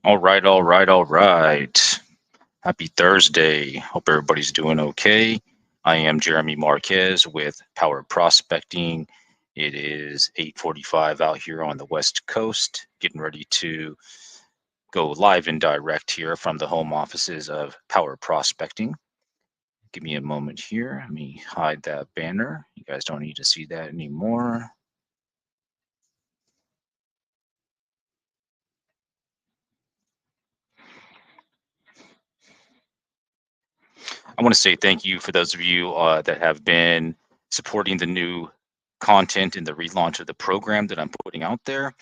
All right. Happy Thursday. Hope everybody's doing okay. I am Jeremy Marquez with Power Prospecting. It is 8:45 out here on the West Coast, getting ready to go live and direct here from the home offices of Power Prospecting. Give me a moment here. Let me hide that banner. You guys don't need to see that anymore. I want to say thank you for those of you that have been supporting the new content and the relaunch of the program that I'm putting out there.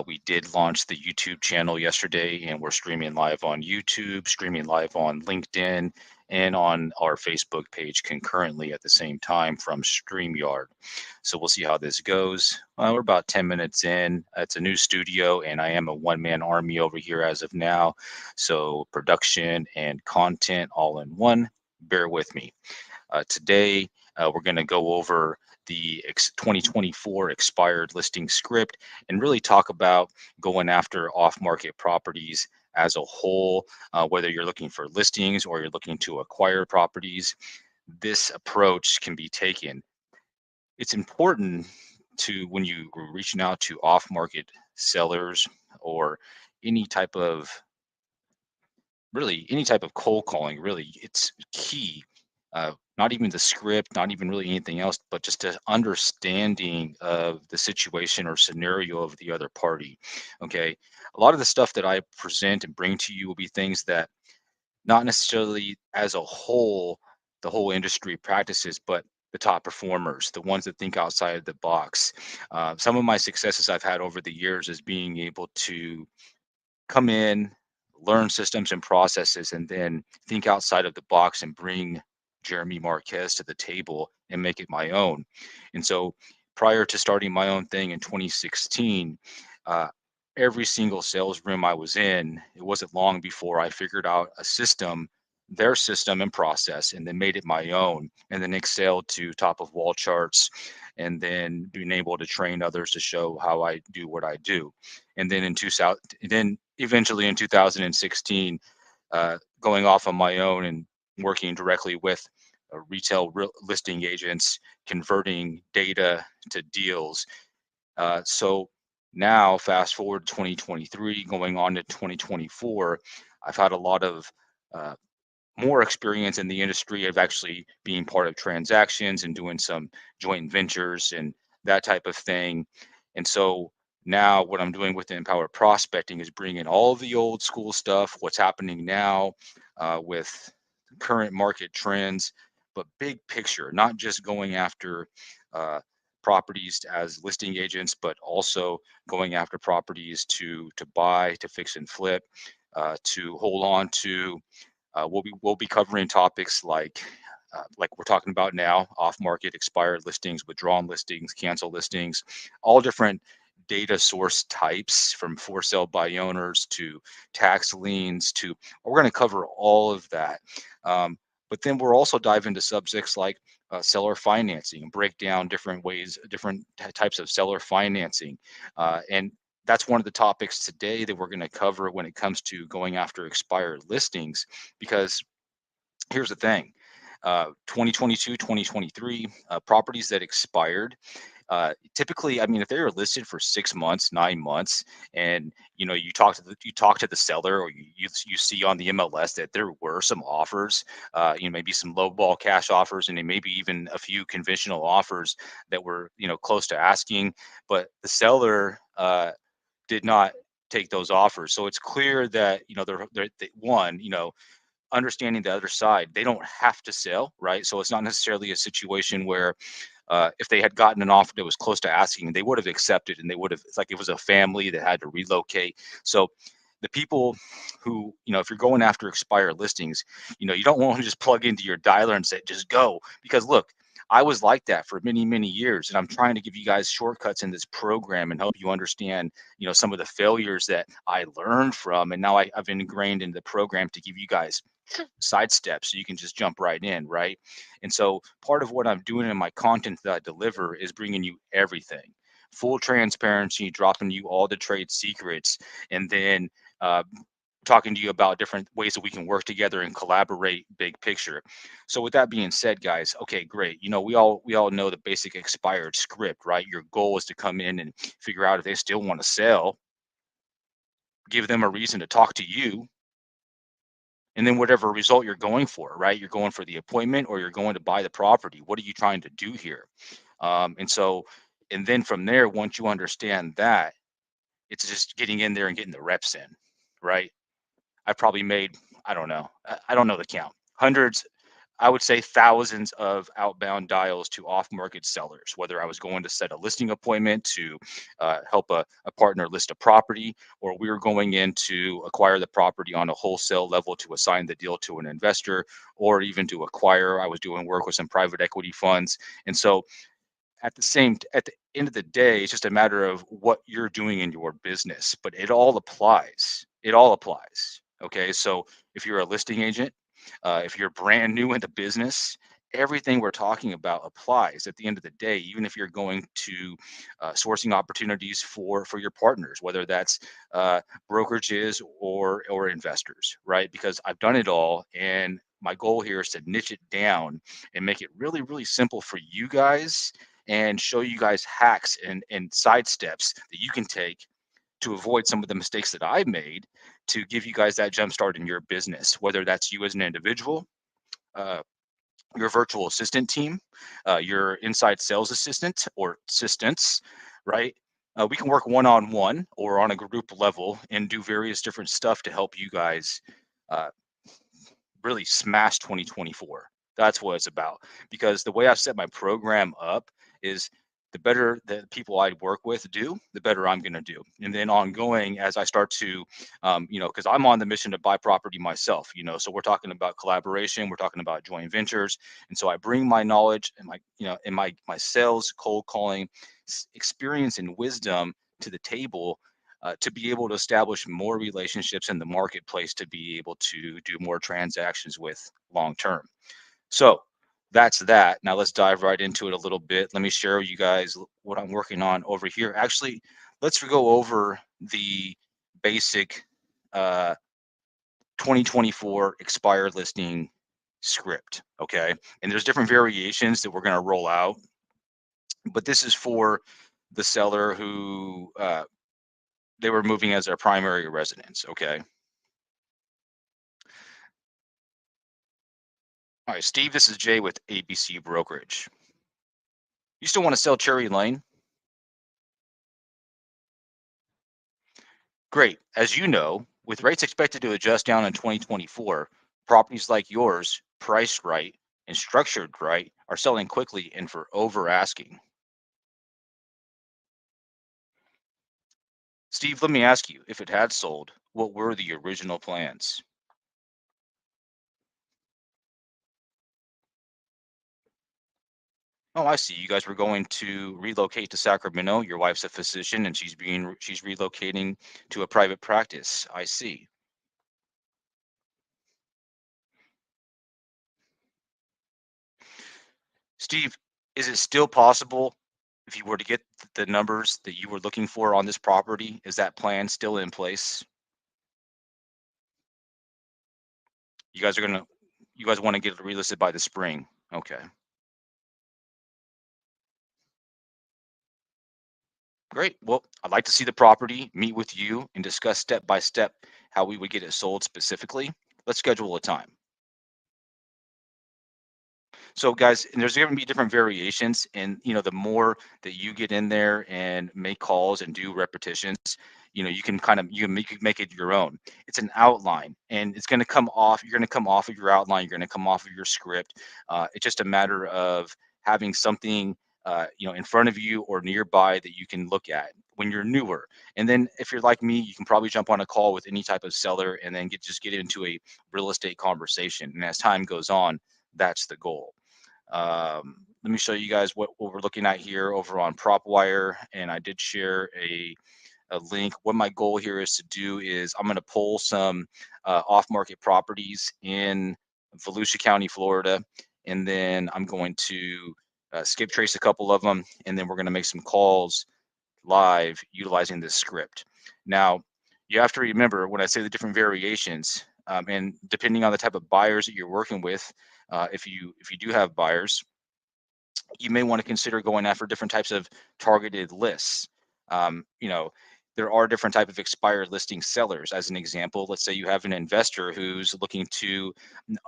We did launch the YouTube channel yesterday, and we're streaming live on YouTube, streaming live on LinkedIn, and on our Facebook page concurrently at the same time from Streamyard. So we'll see how this goes. We're about 10 minutes in. It's a new studio, and I am a one-man army over here as of now. So production and content all in one. Bear with me. Today, we're going to go over the 2024 expired listing script and really talk about going after off-market properties as a whole, whether you're looking for listings or you're looking to acquire properties. This approach can be taken. It's important to when you are reaching out to off-market sellers or any type of really any type of cold calling, really it's key, not even the script, not even really anything else, but just a understanding of the situation or scenario of the other party. Okay, a lot of the stuff that I present and bring to you will be things that not necessarily as a whole the whole industry practices, but the top performers, the ones that think outside of the box. Some of my successes I've had over the years is being able to come in, learn systems and processes, and then think outside of the box and bring Jeremy Marquez to the table and make it my own. And so prior to starting my own thing in 2016, uh, every single sales room I was in, it wasn't long before I figured out a system, their system and process, and then made it my own, and then excelled to top of wall charts, and then being able to train others to show how I do what I do. And then then eventually in 2016, going off on my own and working directly with listing agents, converting data to deals. So now, fast forward to 2023, going on to 2024, I've had a lot of uh, more experience in the industry of actually being part of transactions and doing some joint ventures and that type of thing. And so now what I'm doing with Empower Prospecting is bringing all of the old school stuff, what's happening now with current market trends, but big picture, not just going after uh, properties as listing agents, but also going after properties to buy, to fix and flip, to hold on to. We'll be covering topics like we're talking about now, off-market expired listings, withdrawn listings, cancel listings, all different data source types from for sale by owners to tax liens to we're going to cover all of that. But then we'll also dive into subjects like seller financing and break down different ways, different types of seller financing. And that's one of the topics today that we're going to cover when it comes to going after expired listings. Because here's the thing, 2022, 2023, properties that expired, typically, I mean, if they were listed for 6 months, 9 months, and you talk to the seller, or you see on the MLS that there were some offers, maybe some low ball cash offers, and then maybe even a few conventional offers that were close to asking, but the seller did not take those offers. So it's clear that one, understanding the other side, they don't have to sell, right? So it's not necessarily a situation where if they had gotten an offer that was close to asking, they would have accepted, and they would have. It's like it was a family that had to relocate. So the people who, if you're going after expired listings, you don't want to just plug into your dialer and say just go, because look, I was like that for many, many years, and I'm trying to give you guys shortcuts in this program and help you understand, some of the failures that I learned from, and now I've ingrained in the program to give you guys sidestep so you can just jump right in, right? And so part of what I'm doing in my content that I deliver is bringing you everything, full transparency, dropping you all the trade secrets, and then talking to you about different ways that we can work together and collaborate big picture. So with that being said, guys, okay, great. We all know the basic expired script, right? Your goal is to come in and figure out if they still want to sell, give them a reason to talk to you, and then whatever result you're going for, right? You're going for the appointment or you're going to buy the property. What are you trying to do here? And then from there, once you understand that, it's just getting in there and getting the reps in, right? I probably made, I don't know, I don't know the count, hundreds, I would say thousands of outbound dials to off-market sellers, whether I was going to set a listing appointment to help a partner list a property, or we were going in to acquire the property on a wholesale level to assign the deal to an investor, or even to acquire. I was doing work with some private equity funds. And so at the end of the day, it's just a matter of what you're doing in your business, but it all applies. It all applies. Okay. So if you're a listing agent, if you're brand new in the business, everything we're talking about applies at the end of the day, even if you're going to sourcing opportunities for your partners, whether that's brokerages or investors, right? Because I've done it all, and my goal here is to niche it down and make it really, really simple for you guys, and show you guys hacks and side steps that you can take to avoid some of the mistakes that I've made, to give you guys that jump start in your business, whether that's you as an individual, uh, your virtual assistant team, your inside sales assistant or assistants, right? We can work one on one or on a group level and do various different stuff to help you guys uh, really smash 2024. That's what it's about. Because the way I've set my program up is, the better the people I work with do, the better I'm going to do. And then ongoing, as I start to, because I'm on the mission to buy property myself, so we're talking about collaboration, we're talking about joint ventures. And so I bring my knowledge and my sales, cold calling experience and wisdom to the table, to be able to establish more relationships in the marketplace, to be able to do more transactions with long term. So that's that. Now let's dive right into it a little bit. Let me share with you guys what I'm working on over here. Actually, let's go over the basic uh, 2024 expired listing script. Okay. And there's different variations that we're going to roll out, but this is for the seller who they were moving as their primary residence. Okay. All right, Steve, this is Jay with ABC Brokerage. You still want to sell Cherry Lane? Great. As you know, with rates expected to adjust down in 2024, properties like yours, priced right and structured right, are selling quickly and for over asking. Steve, let me ask you, if it had sold, what were the original plans? Oh, I see. You guys were going to relocate to Sacramento. Your wife's a physician and she's relocating to a private practice. I see. Steve, is it still possible, if you were to get the numbers that you were looking for on this property, is that plan still in place? You guys are gonna, you guys want to get it relisted by the spring. Okay, great. Well, I'd like to see the property, meet with you, and discuss step by step how we would get it sold specifically. Let's schedule a time. So guys, and there's going to be different variations, and the more that you get in there and make calls and do repetitions, you can make it your own. It's an outline, and it's going to come off. You're going to come off of your outline. You're going to come off of your script. It's just a matter of having something in front of you or nearby that you can look at when you're newer. And then if you're like me, you can probably jump on a call with any type of seller and then get into a real estate conversation. And as time goes on, that's the goal. Let me show you guys what we're looking at here over on Propwire. And I did share a link. What my goal here is to do is, I'm going to pull some off-market properties in Volusia County, Florida. And then I'm going to skip trace a couple of them. And then we're going to make some calls live utilizing this script. Now, you have to remember when I say the different variations, and depending on the type of buyers that you're working with, if you do have buyers, you may want to consider going after different types of targeted lists. You know, there are different type of expired listing sellers. As an example, let's say you have an investor who's looking to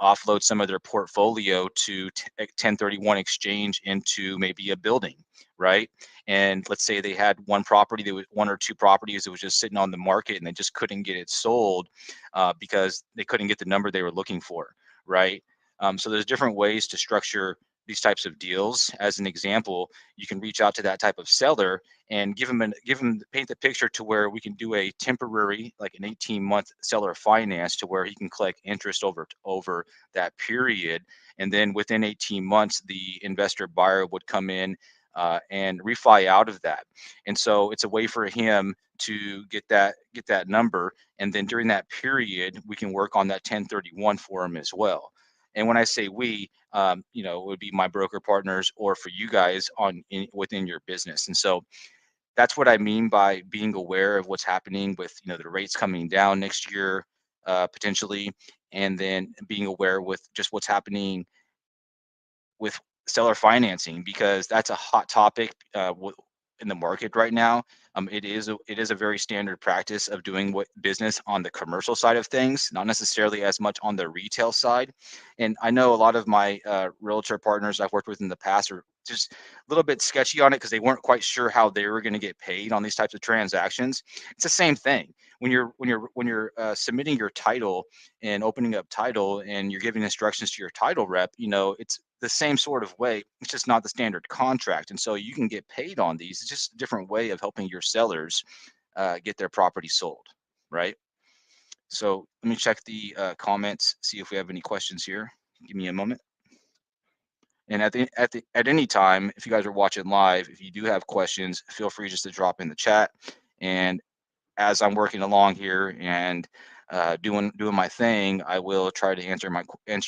offload some of their portfolio to 1031 exchange into maybe a building, right? And let's say they had one property that was one or two properties that was just sitting on the market and they just couldn't get it sold because they couldn't get the number they were looking for, right? So there's different ways to structure these types of deals. As an example, you can reach out to that type of seller and give them paint the picture to where we can do a temporary, like an 18-month seller finance, to where he can collect interest over that period, and then within 18 months, the investor buyer would come in and refi out of that, and so it's a way for him to get that number, and then during that period, we can work on that 1031 for him as well. And when I say we, it would be my broker partners or for you guys within your business. And so that's what I mean by being aware of what's happening with the rates coming down next year, potentially, and then being aware with just what's happening with seller financing, because that's a hot topic in the market right now. It is a very standard practice of doing what business on the commercial side of things, not necessarily as much on the retail side. And I know a lot of my realtor partners I've worked with in the past are just a little bit sketchy on it because they weren't quite sure how they were going to get paid on these types of transactions. It's the same thing when you're submitting your title and opening up title and you're giving instructions to your title rep. It's the same sort of way. It's just not the standard contract. And so you can get paid on these. It's just a different way of helping your sellers get their property sold, right? So let me check the comments, see if we have any questions here. Give me a moment. And at any time, if you guys are watching live, if you do have questions, feel free just to drop in the chat. And as I'm working along here and doing my thing, I will try to answer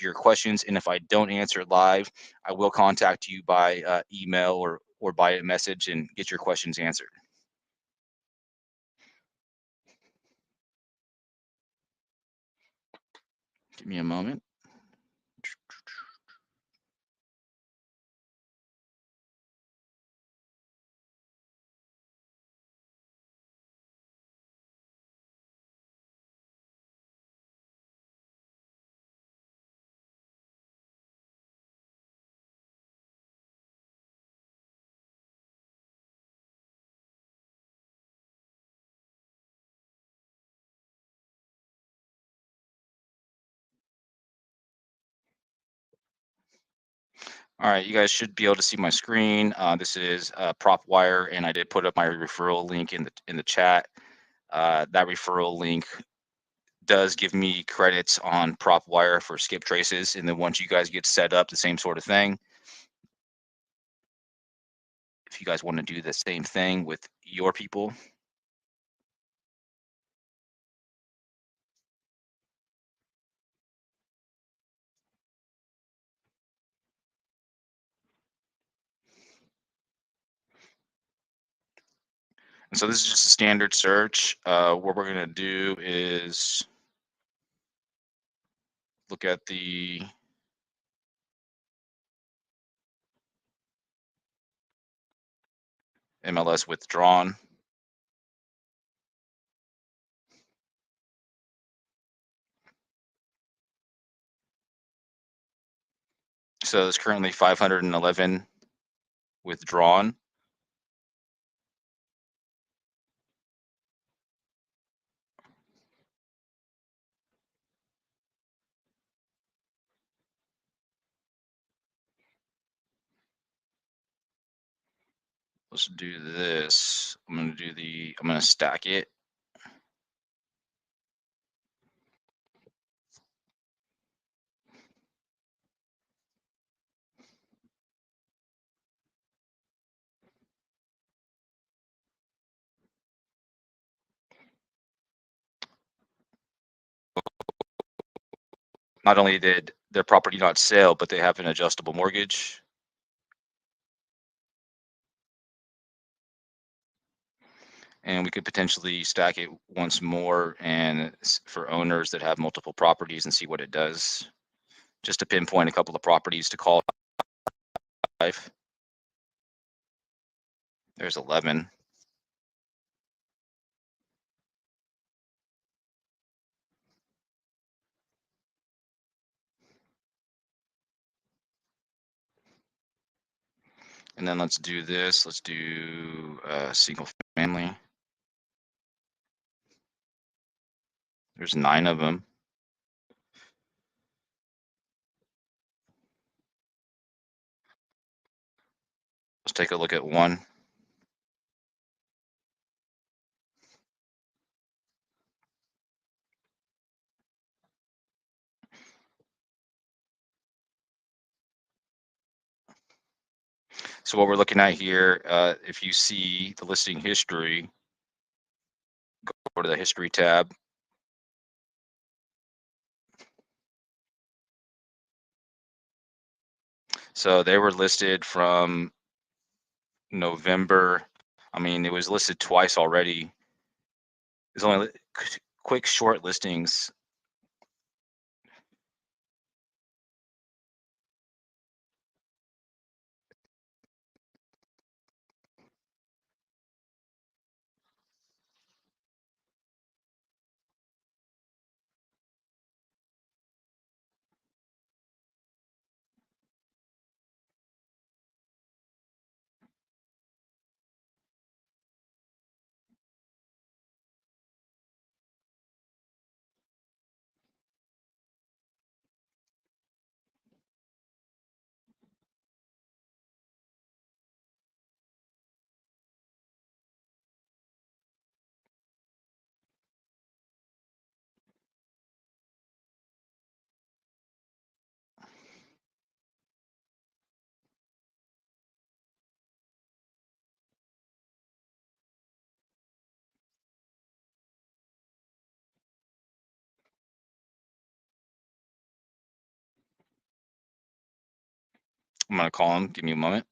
your questions. And if I don't answer live, I will contact you by email or by a message and get your questions answered. Give me a moment. All right, you guys should be able to see my screen. This is Propwire, and I did put up my referral link in the chat. That referral link does give me credits on Propwire for skip traces, and then once you guys get set up, the same sort of thing. If you guys want to do the same thing with your people. And so this is just a standard search. What we're going to do is look at the MLS withdrawn. So there's currently 511 withdrawn. Let's do this. I'm going to stack it. Not only did their property not sell, but they have an adjustable mortgage. and we could potentially stack it once more and for owners that have multiple properties and see what it does. Just to pinpoint a couple of properties to call live. There's 11. And then let's do this. Let's do single family. There's 9 of them. Let's take a look at one. So what we're looking at here, if you see the listing history, go to the history tab. So they were listed from November. I mean, it was listed twice already. There's only quick short listings. I'm gonna call them. Give me a moment.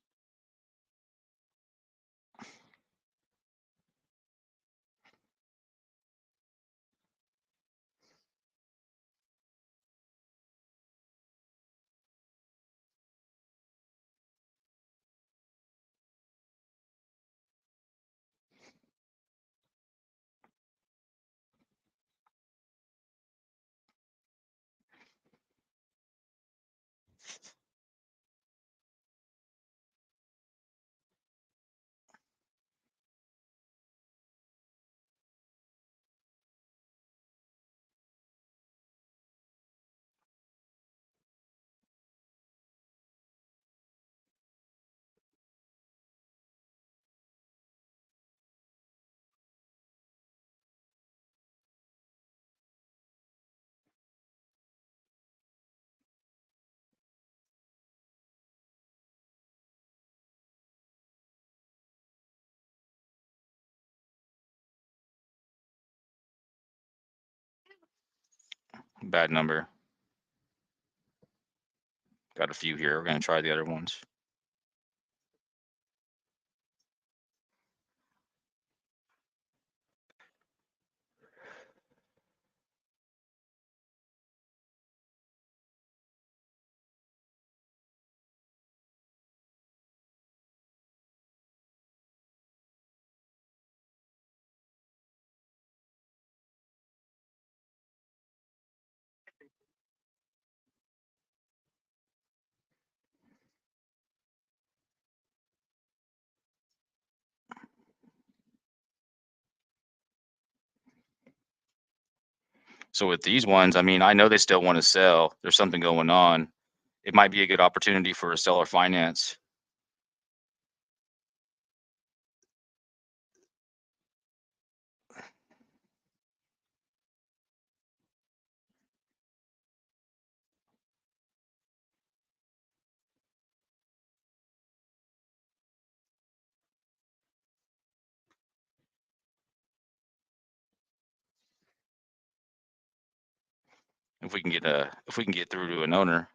Bad number. Got a few here. We're gonna try the other ones. So with these ones, I mean, I know they still want to sell. There's something going on. It might be a good opportunity for a seller finance. If we can get through to an owner.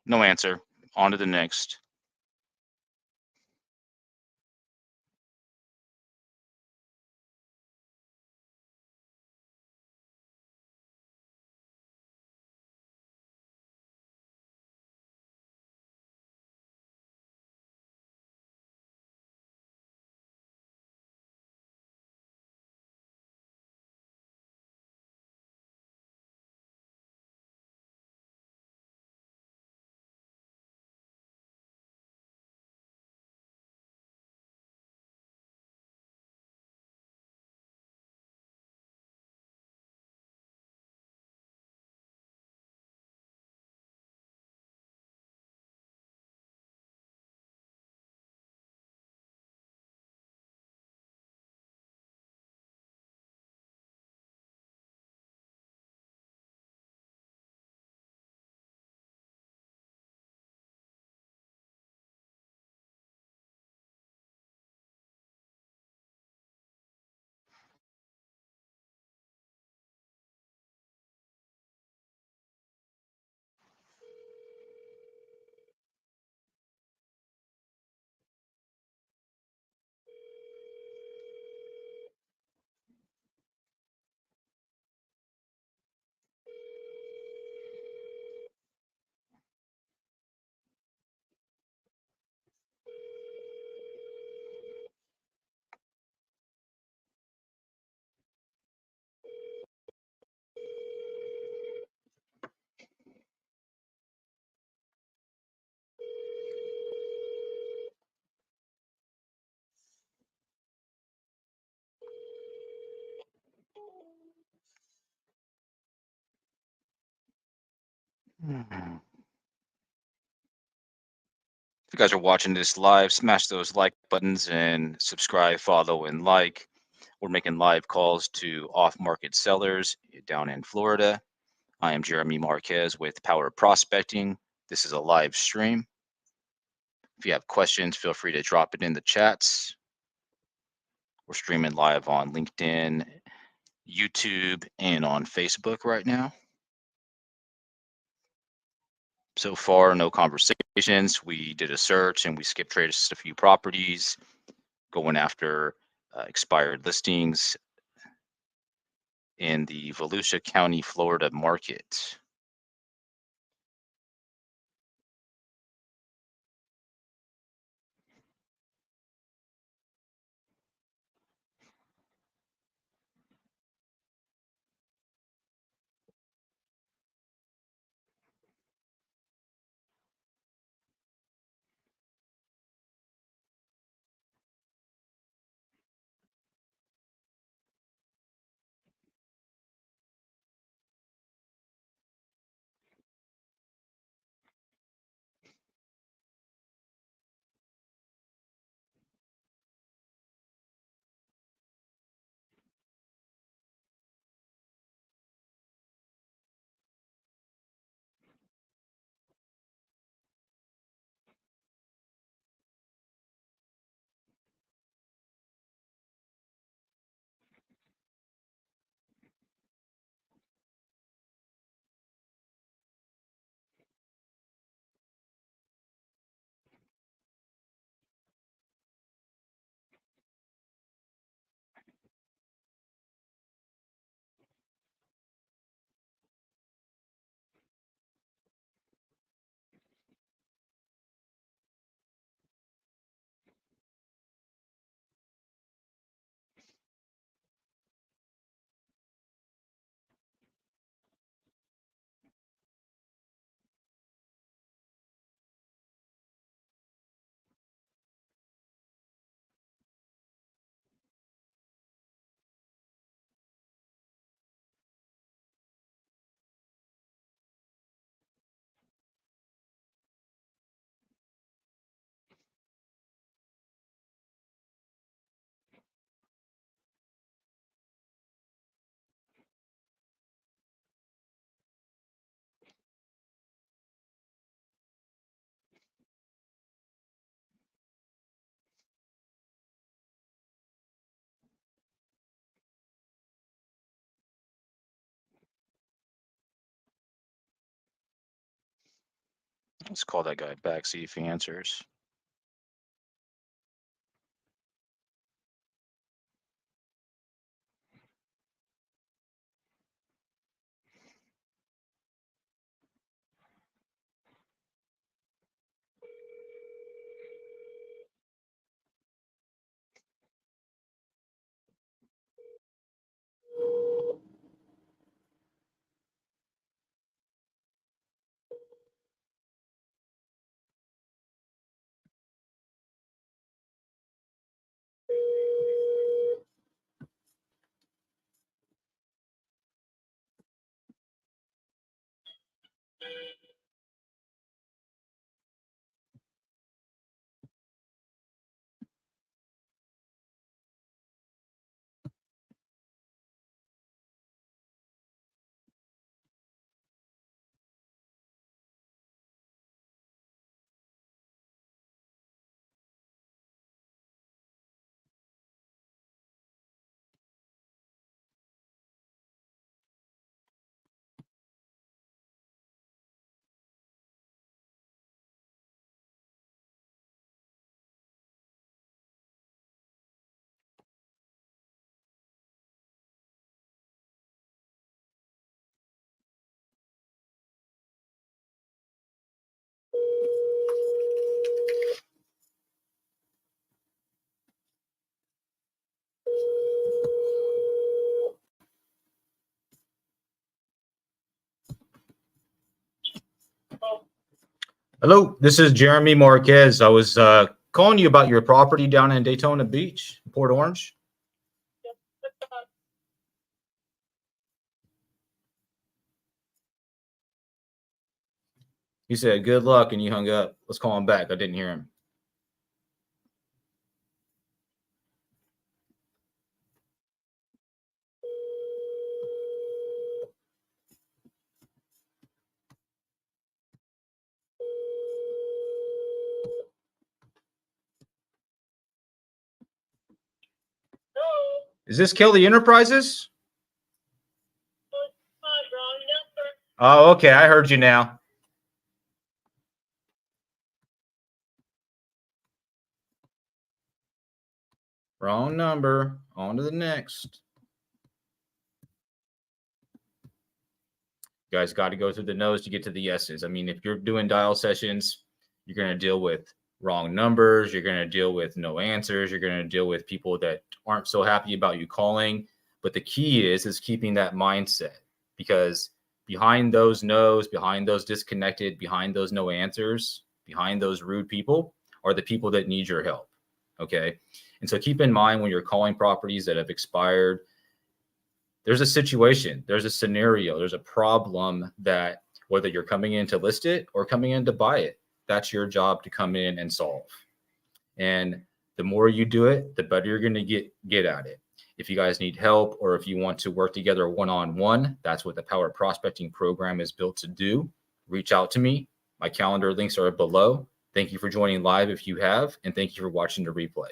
No answer. On to the next. Mhm. If you guys are watching this live, smash those like buttons and subscribe, follow, and like. We're making live calls to off market sellers down in Florida. I am Jeremy Marquez with Power Prospecting. This is a live stream. If you have questions, feel free to drop it in the chats. We're streaming live on LinkedIn, YouTube, and on Facebook right now. So far, no conversations. We did a search and we skip traded just a few properties, going after expired listings in the Volusia County, Florida market. Let's call that guy back, see if he answers. Hello, this is Jeremy Marquez. I was calling you about your property down in Daytona Beach, Port Orange. He said, good luck, and you hung up. Let's call him back. I didn't hear him. Is this Kelly Enterprises? Oh, okay. I heard you now. Wrong number. On to the next. You guys got to go through the no's to get to the yeses. I mean, if you're doing dial sessions, you're going to deal with wrong numbers. You're going to deal with no answers. You're going to deal with people that aren't so happy about you calling. But the key is keeping that mindset, because behind those no's, behind those disconnected, behind those no answers, behind those rude people are the people that need your help. Okay. And so keep in mind when you're calling properties that have expired, there's a situation, there's a scenario, there's a problem that whether you're coming in to list it or coming in to buy it, that's your job to come in and solve. And the more you do it, the better you're going to get at it. If you guys need help or if you want to work together one-on-one, that's what the Power Prospecting Program is built to do. Reach out to me. My calendar links are below. Thank you for joining live if you have, and thank you for watching the replay.